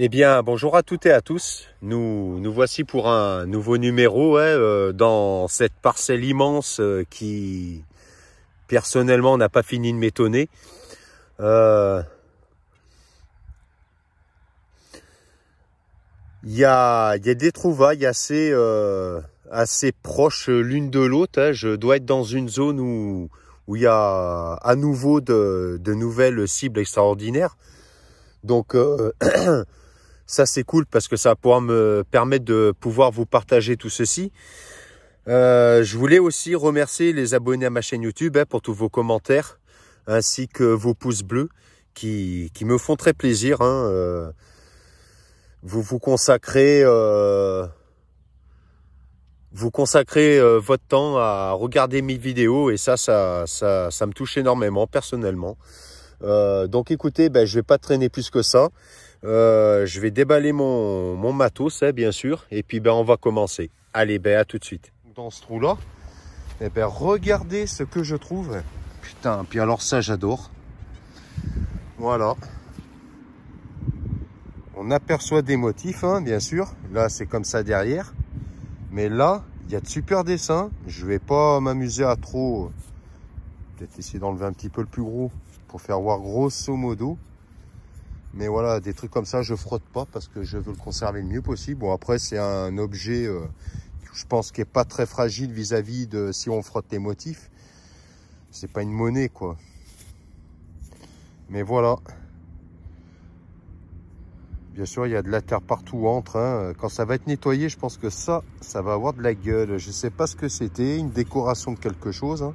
Eh bien, bonjour à toutes et à tous. Nous voici pour un nouveau numéro dans cette parcelle immense qui, personnellement, n'a pas fini de m'étonner. Il y a des trouvailles assez proches l'une de l'autre. Hein. Je dois être dans une zone où il y a à nouveau de nouvelles cibles extraordinaires. Donc, ça c'est cool parce que ça va pouvoir me permettre de pouvoir vous partager tout ceci. Je voulais aussi remercier les abonnés à ma chaîne YouTube pour tous vos commentaires ainsi que vos pouces bleus qui me font très plaisir. Vous consacrez votre temps à regarder mes vidéos et ça me touche énormément personnellement. Donc écoutez, je vais pas traîner plus que ça. Je vais déballer mon matos, bien sûr, et puis on va commencer. Allez, à tout de suite. Dans ce trou-là, regardez ce que je trouve. Putain, puis alors ça, j'adore. Voilà. On aperçoit des motifs, bien sûr. Là, c'est comme ça derrière. Mais là, il y a de super dessins. Je vais pas m'amuser à trop... Peut-être essayer d'enlever un petit peu le plus gros pour faire voir grosso modo. Mais voilà, des trucs comme ça, je frotte pas parce que je veux le conserver le mieux possible. Bon, après, c'est un objet, je pense, qui est pas très fragile vis-à-vis de si on frotte les motifs. C'est pas une monnaie, quoi. Mais voilà. Bien sûr, il y a de la terre partout entre. Quand ça va être nettoyé, je pense que ça va avoir de la gueule. Je sais pas ce que c'était, une décoration de quelque chose. Vous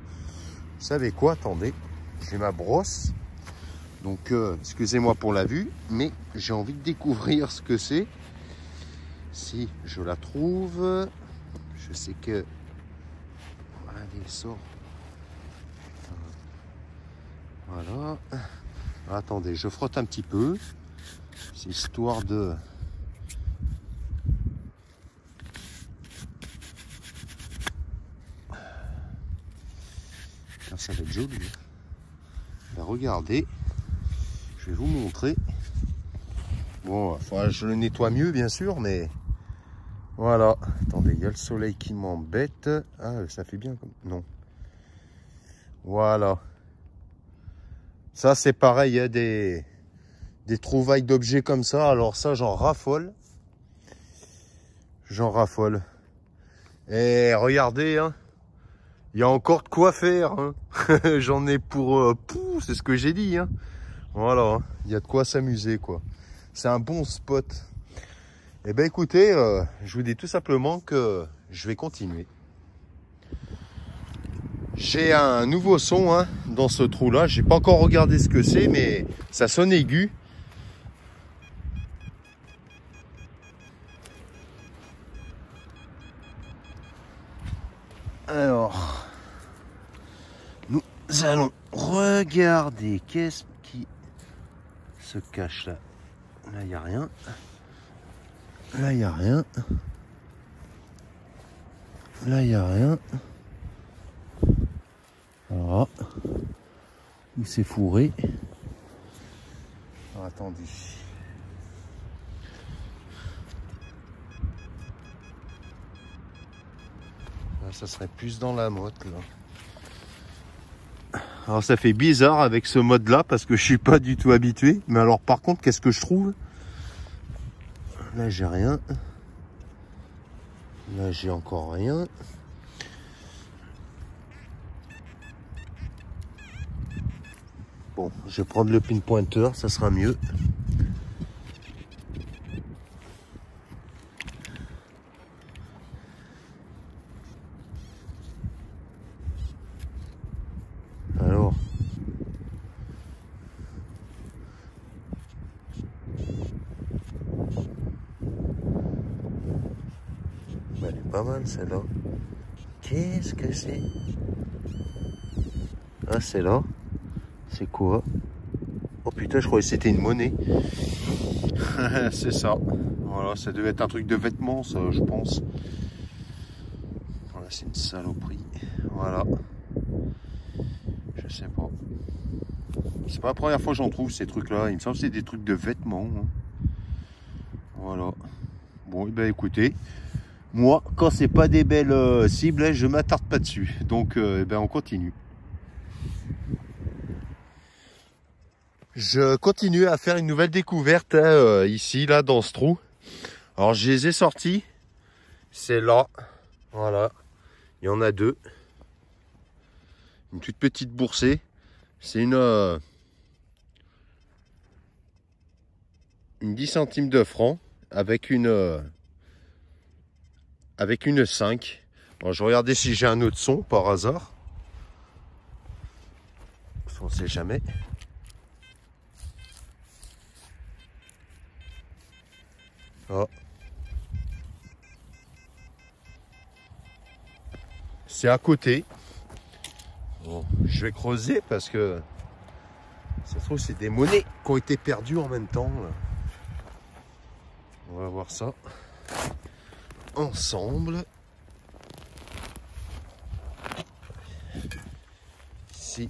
savez quoi? Attendez, j'ai ma brosse. Donc, excusez-moi pour la vue, mais j'ai envie de découvrir ce que c'est. Si je la trouve, je sais que... Voilà, il sort. Voilà. Attendez, je frotte un petit peu. C'est histoire de... Ça va être joli. Regardez. Je vais vous montrer. Bon, faudra que je le nettoie mieux, bien sûr, mais voilà. Attendez, il y a le soleil qui m'embête. Ah, ça fait bien comme... Non. Voilà. Ça, c'est pareil, il y a des trouvailles d'objets comme ça. Alors ça, j'en raffole. J'en raffole. Et regardez, il y a encore de quoi faire. J'en ai pour... c'est ce que j'ai dit, Voilà, il y a de quoi s'amuser, quoi. C'est un bon spot. Eh bien, écoutez, je vous dis tout simplement que je vais continuer. J'ai un nouveau son dans ce trou-là. J'ai pas encore regardé ce que c'est, mais ça sonne aigu. Alors, nous allons regarder qu'est-ce qui se cache là. Là, il n'y a rien. Là, il n'y a rien. Là, il n'y a rien. Voilà. Il s'est fourré. Alors, attendez. Là, ça serait plus dans la motte, là. Alors ça fait bizarre avec ce mode là parce que je suis pas du tout habitué. Mais alors par contre, qu'est-ce que je trouve? Là j'ai rien. Là j'ai encore rien. Bon, je vais prendre le pinpointer, ça sera mieux. Alors. Elle est pas mal celle-là. Qu'est-ce que c'est? Ah, c'est là. C'est quoi? Oh putain, je croyais que c'était une monnaie. C'est ça. Voilà, ça devait être un truc de vêtements, ça, je pense. Voilà, c'est une saloperie. Voilà. Je sais pas. C'est pas la première fois que j'en trouve ces trucs-là. Il me semble que c'est des trucs de vêtements. Voilà. Bon, et ben écoutez, moi, quand c'est pas des belles cibles, je m'attarde pas dessus. Donc, eh ben on continue. Je continue à faire une nouvelle découverte hein, ici, là, dans ce trou. Alors, je les ai sortis. C'est là. Voilà. Il y en a deux. Une toute petite boursée. C'est une 10 centimes de franc avec une 5. Alors, je regardais si j'ai un autre son par hasard. On ne sait jamais. Oh. C'est à côté. Bon, je vais creuser parce que ça se trouve c'est des monnaies qui ont été perdues en même temps. Là. On va voir ça ensemble. Ici.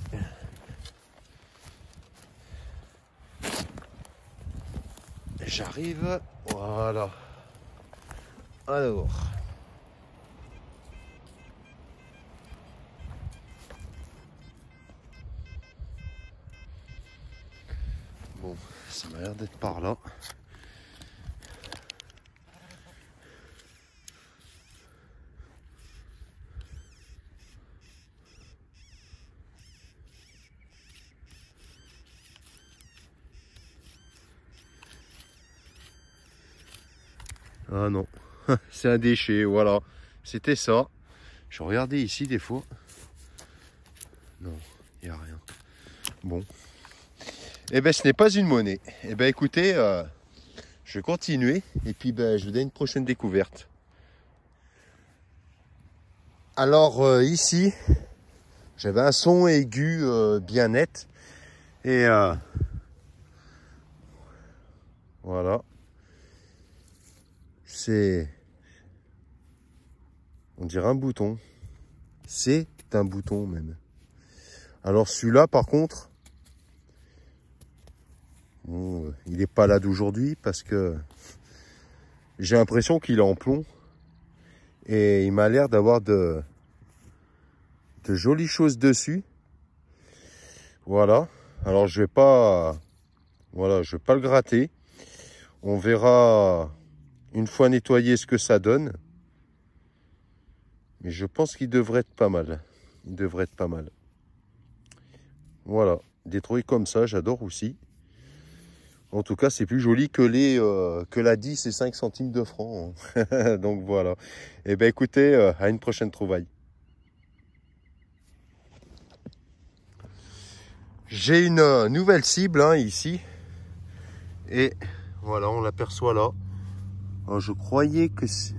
J'arrive. Voilà. Alors. Bon, ça m'a l'air d'être par là. Ah non, c'est un déchet, voilà. C'était ça. Je regardais ici des fois. Non, il n'y a rien. Bon. Eh bien, ce n'est pas une monnaie. Eh bien, écoutez, je vais continuer. Et puis, ben, je vous donne une prochaine découverte. Alors, ici, j'avais un son aigu bien net. Et voilà. C'est... On dirait un bouton. C'est un bouton même. Alors celui-là, par contre, bon, il n'est pas là d'aujourd'hui parce que j'ai l'impression qu'il est en plomb. Et il m'a l'air d'avoir de jolies choses dessus. Voilà. Alors je vais pas... Voilà, je vais pas le gratter. On verra une fois nettoyé ce que ça donne. Mais je pense qu'il devrait être pas mal. Il devrait être pas mal. Voilà. Des trucs comme ça, j'adore aussi. En tout cas, c'est plus joli que la 10 et 5 centimes de francs. Hein. Donc voilà. Et ben écoutez, à une prochaine trouvaille. J'ai une nouvelle cible hein, ici. Et voilà, on l'aperçoit là. Alors, je croyais que c'est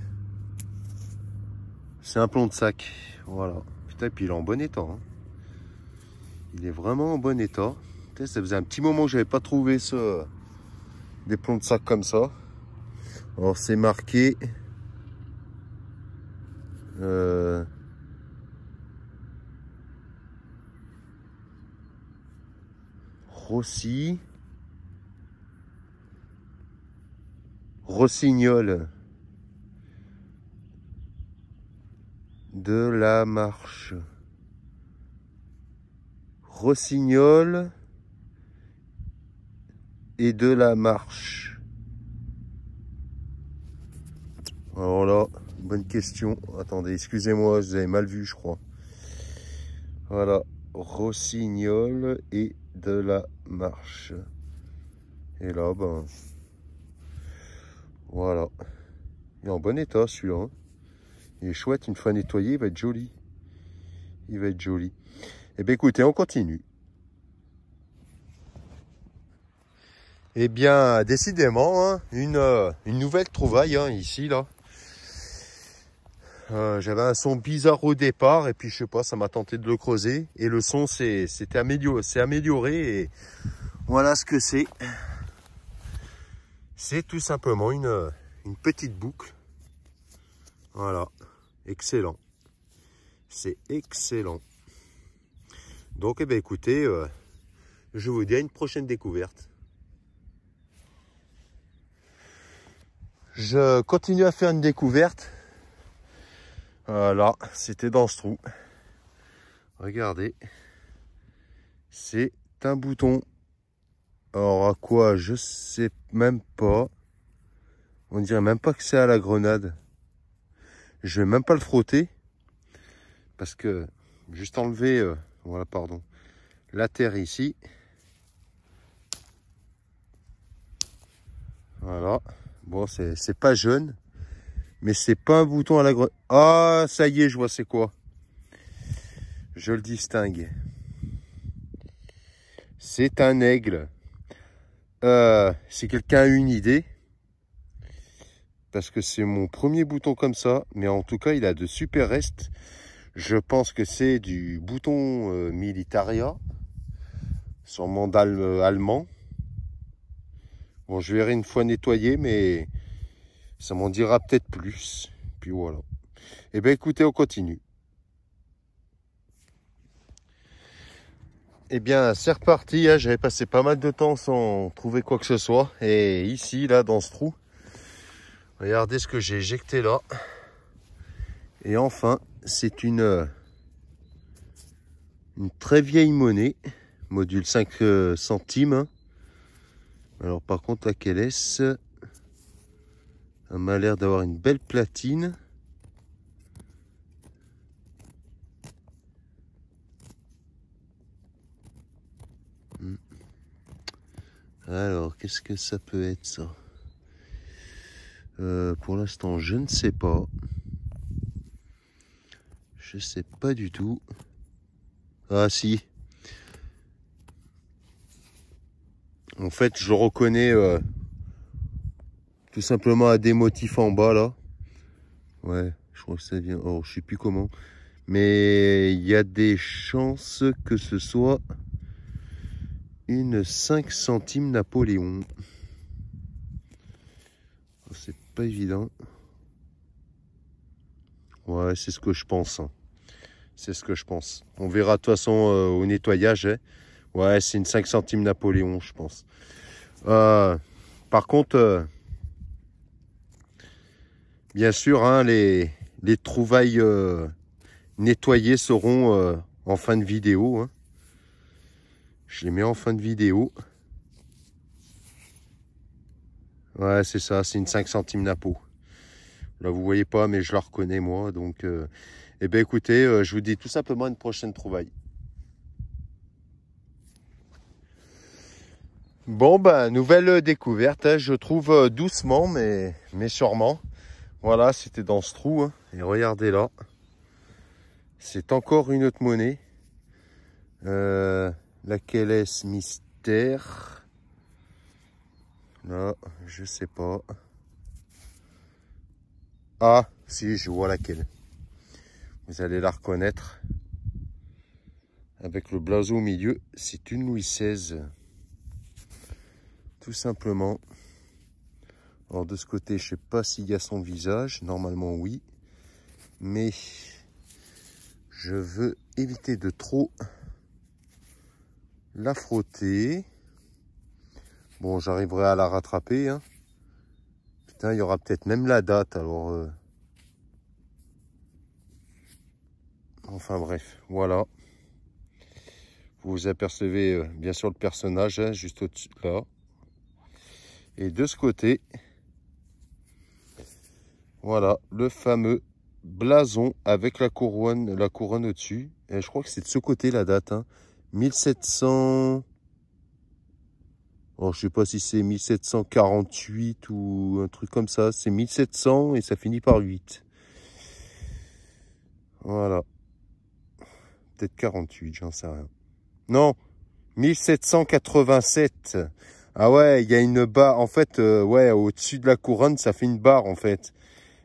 un plomb de sac. Voilà. Putain, et puis il est en bon état. Hein. Il est vraiment en bon état. Putain, ça faisait un petit moment que j'avais pas trouvé des plombs de sac comme ça. Alors c'est marqué Rossignol de la Marche. Rossignol et de la Marche. Alors là, bonne question. Attendez, excusez-moi, vous avez mal vu, je crois. Voilà, Rossignol et de la Marche. Et là, ben, voilà. Il est en bon état, celui-là. Hein. Il est chouette, une fois nettoyé, il va être joli. Il va être joli. Eh bien, écoutez, on continue. Eh bien, décidément, hein, une nouvelle trouvaille hein, ici, là. J'avais un son bizarre au départ, et puis je sais pas, ça m'a tenté de le creuser. Et le son s'est amélioré, et voilà ce que c'est. C'est tout simplement une petite boucle. Voilà, excellent. C'est excellent. Donc, eh bien, écoutez, je vous dis à une prochaine découverte. Je continue à faire une découverte. Voilà, c'était dans ce trou. Regardez. C'est un bouton. Alors à quoi? Je sais même pas. On dirait même pas que c'est à la grenade. Je vais même pas le frotter. Parce que juste enlever, voilà, pardon, la terre ici. Voilà. Bon, c'est pas jaune. Mais c'est pas un bouton à la grenade. Ah, ça y est, je vois c'est quoi. Je le distingue. C'est un aigle. Si quelqu'un a une idée, parce que c'est mon premier bouton comme ça, mais en tout cas il a de super restes. Je pense que c'est du bouton Militaria, sûrement allemand. Bon, je verrai une fois nettoyé, mais ça m'en dira peut-être plus. Puis voilà. Eh bien écoutez, on continue. Eh bien, c'est reparti, hein. J'avais passé pas mal de temps sans trouver quoi que ce soit. Et ici, là, dans ce trou, regardez ce que j'ai éjecté là. Et enfin, c'est une très vieille monnaie, module 5 centimes. Alors par contre, la qu'elle est, elle m'a l'air d'avoir une belle platine. Alors, qu'est-ce que ça peut être ça? Pour l'instant, je ne sais pas. Je sais pas du tout. Ah si. En fait, je reconnais tout simplement à des motifs en bas là. Ouais, je crois que ça vient. Oh, je sais plus comment. Mais il y a des chances que ce soit une 5 centimes Napoléon. C'est pas évident. Ouais, c'est ce que je pense. Hein. C'est ce que je pense. On verra de toute façon au nettoyage. Hein. Ouais, c'est une 5 centimes Napoléon, je pense. Par contre, bien sûr, hein, les trouvailles nettoyées seront en fin de vidéo. Hein. Je les mets en fin de vidéo. Ouais, c'est ça, c'est une 5 centimes Napo. Là, vous voyez pas, mais je la reconnais, moi. Donc, eh bien, écoutez, je vous dis tout simplement une prochaine trouvaille. Bon, ben, nouvelle découverte. Hein, je trouve doucement, mais sûrement. Voilà, c'était dans ce trou. Hein, et regardez là. C'est encore une autre monnaie. Laquelle est-ce? Mystère. Là, je sais pas. Ah, si, je vois laquelle. Vous allez la reconnaître. Avec le blason au milieu, c'est une Louis XVI. Tout simplement. Alors de ce côté, je sais pas s'il y a son visage. Normalement, oui. Mais je veux éviter de trop la frotter. Bon, j'arriverai à la rattraper. Hein. Putain, il y aura peut-être même la date. Alors, enfin bref, voilà. Vous apercevez bien sûr le personnage hein, juste au-dessus là. Et de ce côté, voilà le fameux blason avec la couronne au-dessus. Et je crois que c'est de ce côté la date. Hein. 1700. Alors, je sais pas si c'est 1748 ou un truc comme ça. C'est 1700 et ça finit par 8. Voilà. Peut-être 48, j'en sais rien. Non, 1787. Ah ouais, il y a une barre. En fait, ouais, au-dessus de la couronne, ça fait une barre en fait.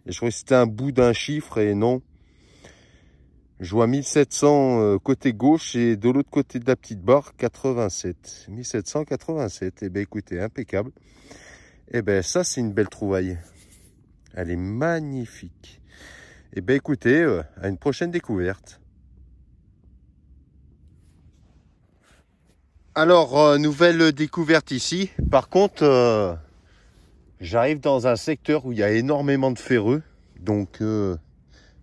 Et je croyais que c'était un bout d'un chiffre et non. Je vois 1700 côté gauche et de l'autre côté de la petite barre, 87. 1787. Eh bien, écoutez, impeccable. Eh bien, ça, c'est une belle trouvaille. Elle est magnifique. Eh bien, écoutez, à une prochaine découverte. Alors, nouvelle découverte ici. Par contre, J'arrive dans un secteur où il y a énormément de ferreux, donc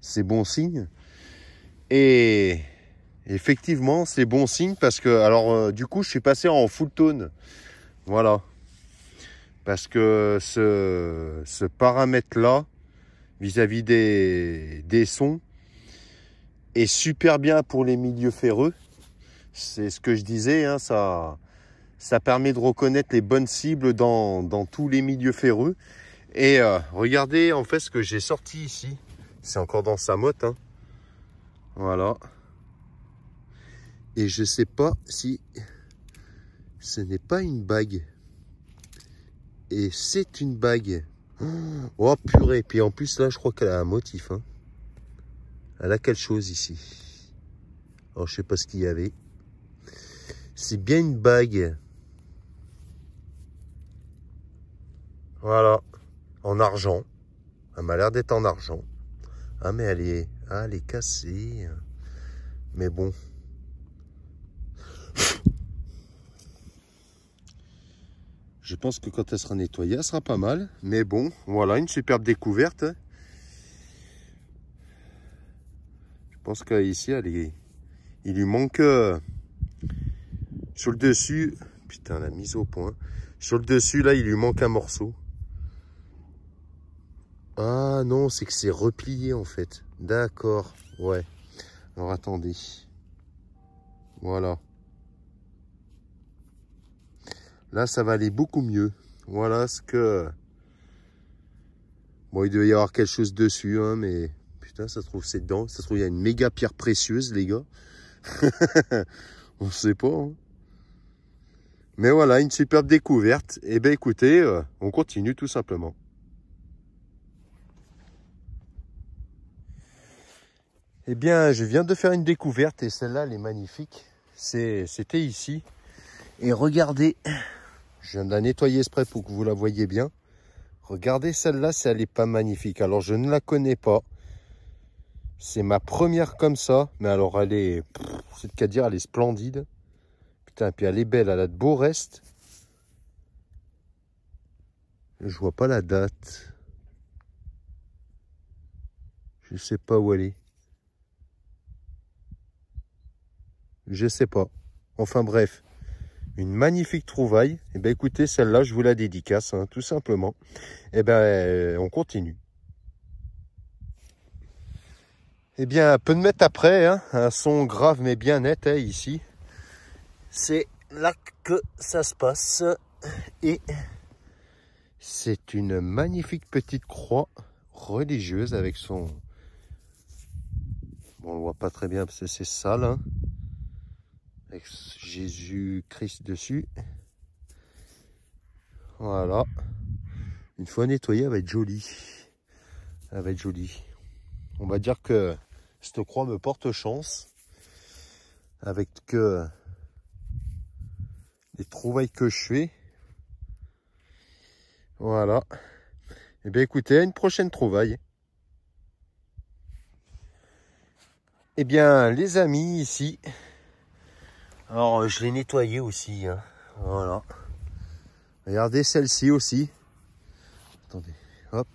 c'est bon signe. Et effectivement, c'est bon signe parce que, alors du coup, je suis passé en full tone. Voilà. Parce que ce paramètre-là, vis-à-vis des sons, est super bien pour les milieux ferreux. C'est ce que je disais, hein, ça permet de reconnaître les bonnes cibles dans tous les milieux ferreux. Et regardez en fait ce que j'ai sorti ici. C'est encore dans sa motte. Hein. Voilà. Et je sais pas si ce n'est pas une bague. Et c'est une bague. Oh purée. Puis en plus là je crois qu'elle a un motif. Hein. Elle a quelque chose ici. Alors je sais pas ce qu'il y avait. C'est bien une bague. Voilà. En argent. Elle m'a l'air d'être en argent. Ah mais elle est cassée. Mais bon. Je pense que quand elle sera nettoyée, elle sera pas mal. Mais bon, voilà, une superbe découverte. Je pense qu'ici, il lui manque sur le dessus. Putain, la mise au point. Sur le dessus, là, il lui manque un morceau. Ah non, c'est que c'est replié en fait. D'accord, ouais. Alors attendez. Voilà. Là, ça va aller beaucoup mieux. Voilà ce que... Bon, il doit y avoir quelque chose dessus, hein, mais... Putain, ça se trouve, c'est dedans. Ça se trouve, il y a une méga pierre précieuse, les gars. On sait pas, hein. Mais voilà, une superbe découverte. Et ben écoutez, on continue tout simplement. Eh bien, je viens de faire une découverte et celle-là, elle est magnifique. C'était ici. Et regardez, je viens de la nettoyer exprès pour que vous la voyez bien. Regardez celle-là, si elle n'est pas magnifique. Alors, je ne la connais pas. C'est ma première comme ça. Mais alors, elle est... C'est le cas de dire, elle est splendide. Putain, puis elle est belle, elle a de beaux restes. Je vois pas la date. Je sais pas où elle est. Je sais pas. Enfin bref. Une magnifique trouvaille. Et ben écoutez, celle-là, je vous la dédicace, hein, tout simplement. Et ben, on continue. Eh bien, peu de mètres après, hein, un son grave mais bien net, hein, ici. C'est là que ça se passe. Et c'est une magnifique petite croix religieuse avec son... Bon, on le voit pas très bien parce que c'est sale, hein. Avec Jésus-Christ dessus. Voilà. Une fois nettoyée, elle va être jolie. Elle va être jolie. On va dire que cette croix me porte chance. Avec que les trouvailles que je fais. Voilà. Et bien écoutez, à une prochaine trouvaille. Eh bien les amis, ici. Alors je l'ai nettoyée aussi. Hein. Voilà. Regardez celle-ci aussi. Attendez. Hop.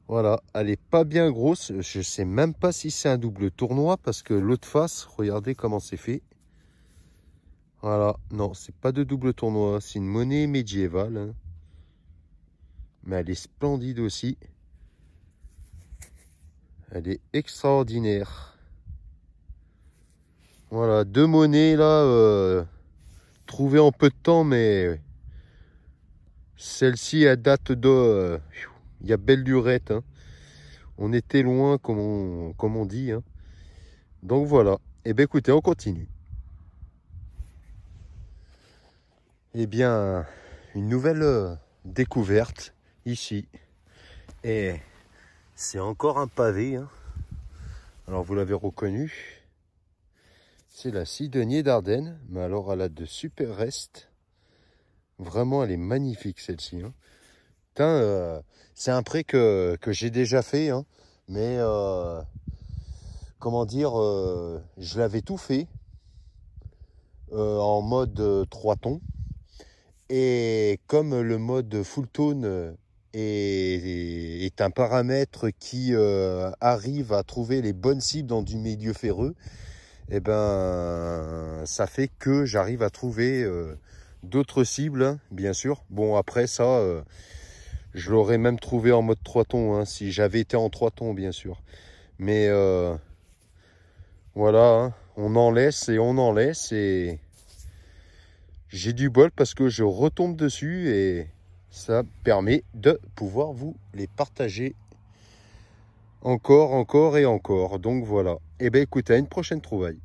Voilà. Elle est pas bien grosse. Je sais même pas si c'est un double tournoi. Parce que l'autre face, regardez comment c'est fait. Voilà. Non, c'est pas de double tournoi. C'est une monnaie médiévale. Hein. Mais elle est splendide aussi. Elle est extraordinaire. Voilà, deux monnaies là, trouvées en peu de temps, mais celle-ci elle date de... il y a belle lurette. Hein. On était loin, comme on dit. Hein. Donc voilà. Et bien écoutez, on continue. Eh bien, une nouvelle découverte ici. Et c'est encore un pavé. Hein. Alors vous l'avez reconnu. C'est la Sidonie d'Ardenne. Mais alors elle a de super restes. Vraiment, elle est magnifique celle-ci. Hein. C'est un pré que j'ai déjà fait. Hein. Mais comment dire, je l'avais tout fait en mode 3 tons. Et comme le mode full tone est un paramètre qui arrive à trouver les bonnes cibles dans du milieu ferreux, et ben ça fait que j'arrive à trouver d'autres cibles, hein, bien sûr. Bon, après ça, je l'aurais même trouvé en mode 3 tons, hein, si j'avais été en 3 tons, bien sûr. Mais voilà, hein, on en laisse et on en laisse, et j'ai du bol parce que je retombe dessus et ça permet de pouvoir vous les partager encore et encore. Donc voilà. Et ben écoutez, à une prochaine trouvaille.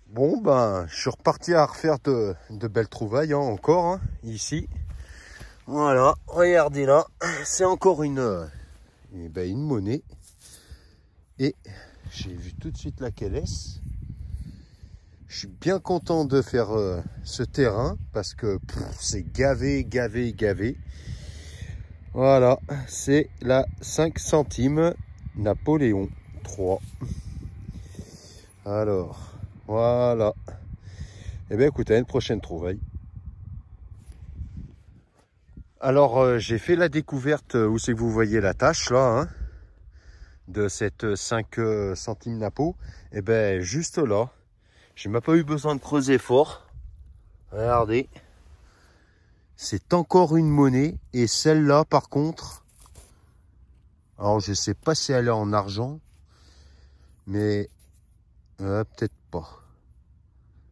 Bon ben, je suis reparti à refaire de belles trouvailles, hein, encore, hein, ici. Voilà, regardez là, c'est encore une monnaie. Et j'ai vu tout de suite laquelle est-ce. Je suis bien content de faire ce terrain parce que c'est gavé. Voilà, c'est la 5 centimes Napoléon III. Alors, voilà. Et bien écoutez, à une prochaine trouvaille. Alors, j'ai fait la découverte, où c'est que vous voyez la tache là, hein, de cette 5 centimes Napo. Et bien juste là. J'ai même pas eu besoin de creuser fort. Regardez. C'est encore une monnaie. Et celle-là, par contre, alors je sais pas si elle est en argent. Mais peut-être pas.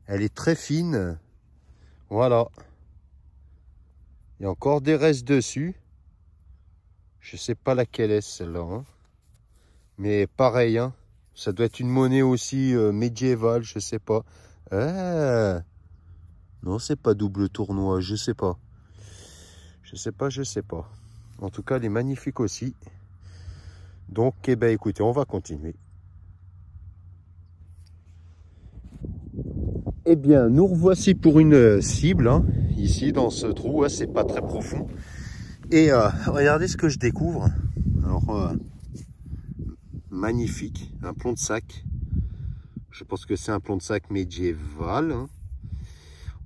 Elle est très fine. Voilà. Il y a encore des restes dessus. Je sais pas laquelle est celle-là, hein. Mais pareil, hein. Ça doit être une monnaie aussi médiévale, je sais pas. Non, c'est pas double tournoi, je sais pas. Je sais pas. En tout cas, elle est magnifique aussi. Donc, eh ben, écoutez, on va continuer. Eh bien, nous revoici pour une cible, hein, ici dans ce trou, hein, c'est pas très profond. Et regardez ce que je découvre. Alors, magnifique, un plomb de sac. Je pense que c'est un plomb de sac médiéval, hein.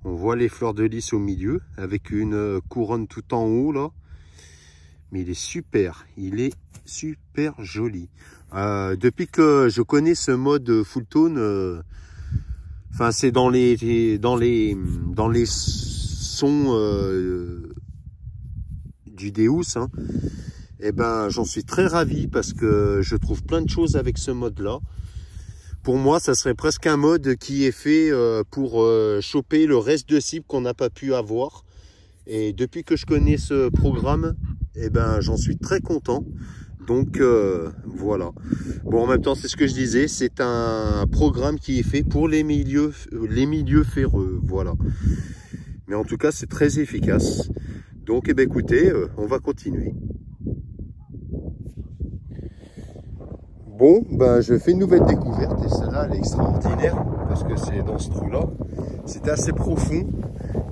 On voit les fleurs de lys au milieu avec une couronne tout en haut là. Mais il est super joli. Depuis que je connais ce mode full tone, enfin c'est dans les sons du Deus, hein, et ben j'en suis très ravi parce que je trouve plein de choses avec ce mode là. Pour moi, ça serait presque un mode qui est fait pour choper le reste de cibles qu'on n'a pas pu avoir. Et depuis que je connais ce programme, eh ben, j'en suis très content. Donc voilà. Bon, en même temps, c'est ce que je disais, c'est un programme qui est fait pour les milieux ferreux. Voilà. Mais en tout cas, c'est très efficace. Donc, eh ben, écoutez, on va continuer. Bon, ben je fais une nouvelle découverte et celle-là elle est extraordinaire parce que c'est dans ce trou-là. C'était assez profond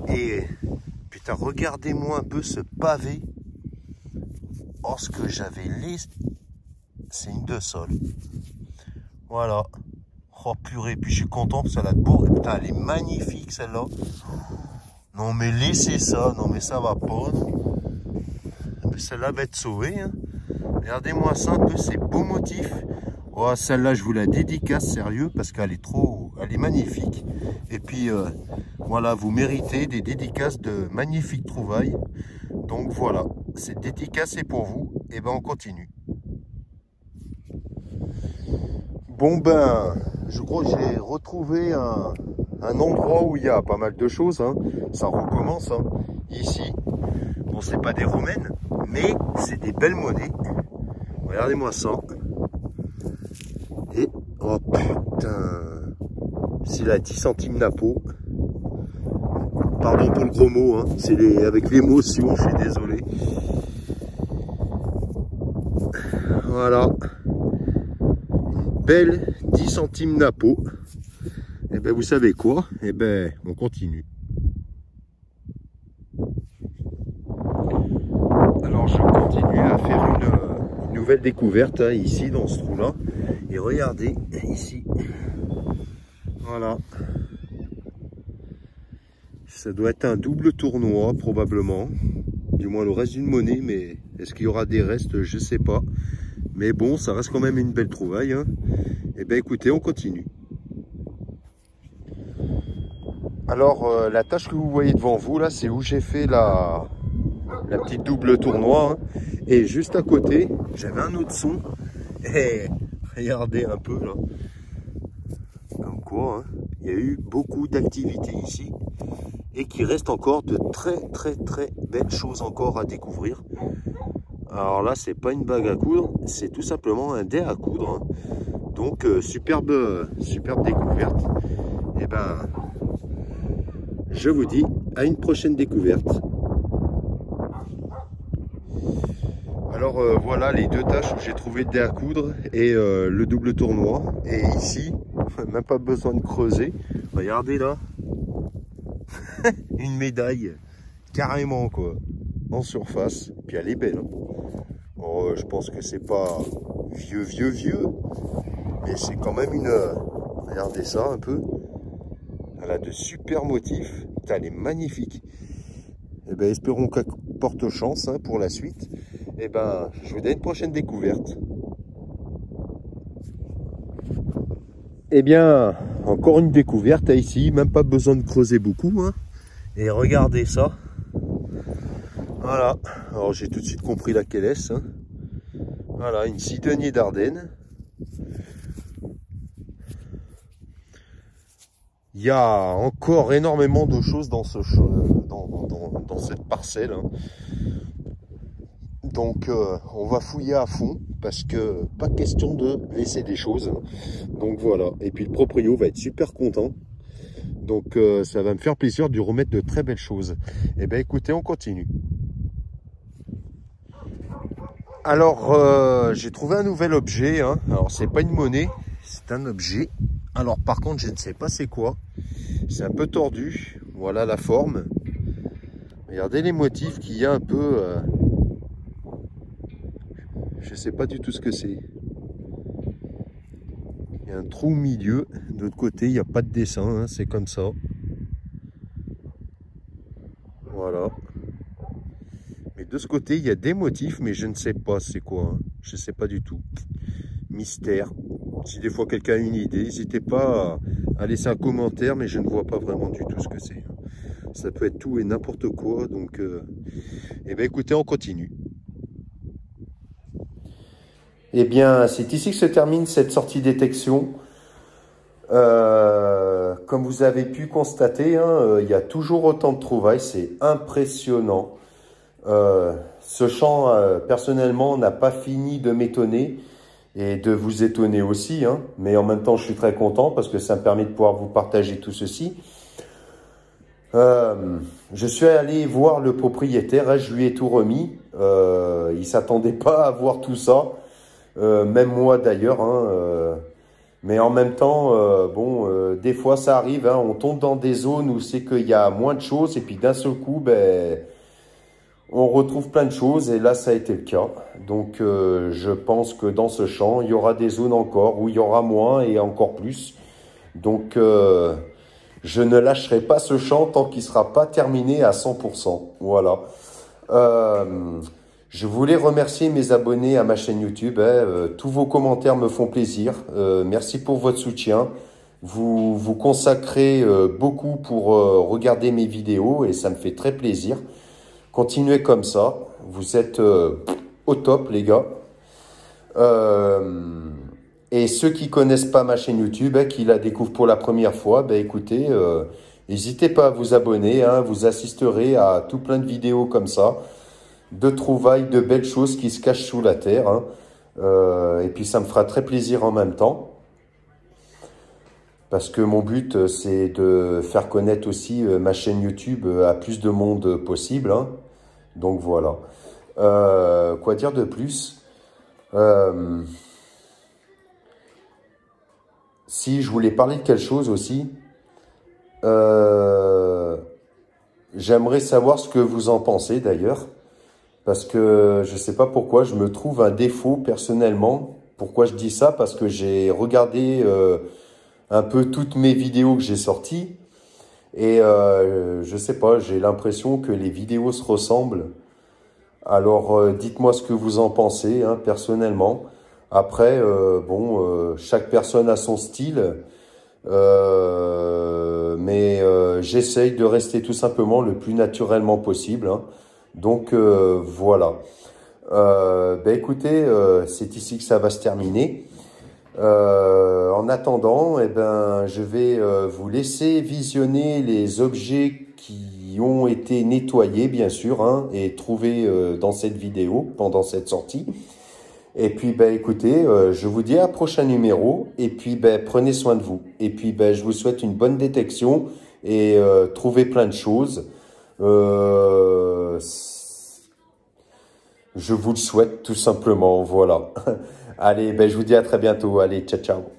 et putain, regardez-moi un peu ce pavé. Oh, ce que j'avais c'est une de sol. Voilà. Oh purée, puis je suis content parce que la bourre, putain, elle est magnifique celle-là. Non mais laissez ça, non mais ça va pas. Celle-là va être sauvée, hein. Regardez-moi ça un peu, ces beaux motifs. Oh, celle-là, je vous la dédicace, sérieux, parce qu'elle est elle est magnifique. Et puis, voilà, vous méritez des dédicaces de magnifiques trouvailles. Donc voilà, cette dédicace est pour vous. Et ben, on continue. Bon ben, je crois que j'ai retrouvé un endroit où il y a pas mal de choses, hein. Ça recommence, hein. Ici. Bon, c'est pas des romaines, mais c'est des belles monnaies. Regardez-moi ça. Et, oh putain, c'est la 10 centimes Napo. Pardon pour le gros mot, hein. C'est avec l'émotion, je suis désolé. Voilà. Belle 10 centimes Napo. Et ben vous savez quoi? Et ben on continue. Alors je continue à faire une nouvelle découverte, hein, ici dans ce trou là. Et regardez ici. Voilà. Ça doit être un double tournoi probablement. Du moins le reste d'une monnaie, mais est-ce qu'il y aura des restes? Je sais pas. Mais bon, ça reste quand même une belle trouvaille, hein. Et ben écoutez, on continue. Alors la tâche que vous voyez devant vous là, c'est où j'ai fait la petite double tournoi, hein. Et juste à côté, j'avais un autre son. Et regardez un peu là. Comme quoi, hein, il y a eu beaucoup d'activités ici. Et qu'il reste encore de très belles choses encore à découvrir. Alors là, c'est pas une bague à coudre, c'est tout simplement un dé à coudre, hein. Donc superbe découverte. Et ben, je vous dis à une prochaine découverte. Alors voilà les deux tâches où j'ai trouvé le dé à coudre et le double tournoi. Et ici, même pas besoin de creuser. Regardez là, une médaille carrément quoi, en surface. Puis elle est belle, hein. Bon, je pense que c'est pas vieux, mais c'est quand même une... regardez ça un peu. Elle a de super motifs. Putain, elle est magnifique. Et ben, espérons qu'elle porte chance, hein, pour la suite. Et ben, je vous donne une prochaine découverte. Et bien, encore une découverte ici. Même pas besoin de creuser beaucoup, hein. Et regardez ça. Voilà. Alors, j'ai tout de suite compris laquelle est-ce, hein. Voilà, une Sidonie d'Ardenne. Il y a encore énormément de choses dans dans cette parcelle, hein. Donc on va fouiller à fond parce que pas question de laisser des choses. Donc voilà. Et puis le proprio va être super content. Donc ça va me faire plaisir de lui remettre de très belles choses. Et ben écoutez, on continue. Alors j'ai trouvé un nouvel objet, hein. Alors c'est pas une monnaie, c'est un objet. Alors par contre je ne sais pas c'est quoi. C'est un peu tordu. Voilà la forme. Regardez les motifs qu'il y a un peu. Je sais pas du tout ce que c'est. Il y a un trou au milieu. De l'autre côté, il n'y a pas de dessin, hein, c'est comme ça. Voilà. Mais de ce côté, il y a des motifs, mais je ne sais pas c'est quoi, hein. Je ne sais pas du tout. Mystère. Si des fois quelqu'un a une idée, n'hésitez pas à laisser un commentaire, mais je ne vois pas vraiment du tout ce que c'est. Ça peut être tout et n'importe quoi. Donc, eh bien, écoutez, on continue. Eh bien, c'est ici que se termine cette sortie détection. Comme vous avez pu constater, hein, il y a toujours autant de trouvailles, c'est impressionnant. Ce champ, personnellement, n'a pas fini de m'étonner et de vous étonner aussi, hein, mais en même temps, je suis très content parce que ça me permet de pouvoir vous partager tout ceci. Je suis allé voir le propriétaire, hein, je lui ai tout remis. Il s'attendait pas à voir tout ça. Même moi d'ailleurs, hein, mais en même temps, des fois ça arrive, hein, on tombe dans des zones où c'est qu'il y a moins de choses et puis d'un seul coup, ben, on retrouve plein de choses et là ça a été le cas. Donc je pense que dans ce champ, il y aura des zones encore où il y aura moins et encore plus. Donc je ne lâcherai pas ce champ tant qu'il ne sera pas terminé à 100%. Voilà. Je voulais remercier mes abonnés à ma chaîne YouTube, hein. Tous vos commentaires me font plaisir. Merci pour votre soutien. Vous vous consacrez beaucoup pour regarder mes vidéos et ça me fait très plaisir. Continuez comme ça. Vous êtes au top, les gars. Et ceux qui connaissent pas ma chaîne YouTube, hein, qui la découvrent pour la première fois, ben écoutez, n'hésitez pas à vous abonner, hein. Vous assisterez à tout plein de vidéos comme ça. De trouvailles, de belles choses qui se cachent sous la terre, hein. Et puis ça me fera très plaisir en même temps. Parce que mon but, c'est de faire connaître aussi ma chaîne YouTube à plus de monde possible, hein. Donc voilà. Quoi dire de plus? Si je voulais parler de quelque chose aussi, j'aimerais savoir ce que vous en pensez d'ailleurs. Parce que je ne sais pas pourquoi, je me trouve un défaut personnellement. Pourquoi je dis ça? Parce que j'ai regardé un peu toutes mes vidéos que j'ai sorties. Et je sais pas, j'ai l'impression que les vidéos se ressemblent. Alors dites-moi ce que vous en pensez, hein, personnellement. Après, bon, chaque personne a son style. Mais j'essaye de rester tout simplement le plus naturellement possible, hein. Donc voilà. Ben écoutez, c'est ici que ça va se terminer. En attendant, eh ben, je vais vous laisser visionner les objets qui ont été nettoyés, bien sûr, hein, et trouvés dans cette vidéo pendant cette sortie. Et puis, ben, écoutez, je vous dis à un prochain numéro. Et puis, ben, prenez soin de vous. Et puis, ben, je vous souhaite une bonne détection et trouvez plein de choses. Je vous le souhaite tout simplement. Voilà. Allez, ben, je vous dis à très bientôt. Allez, ciao, ciao.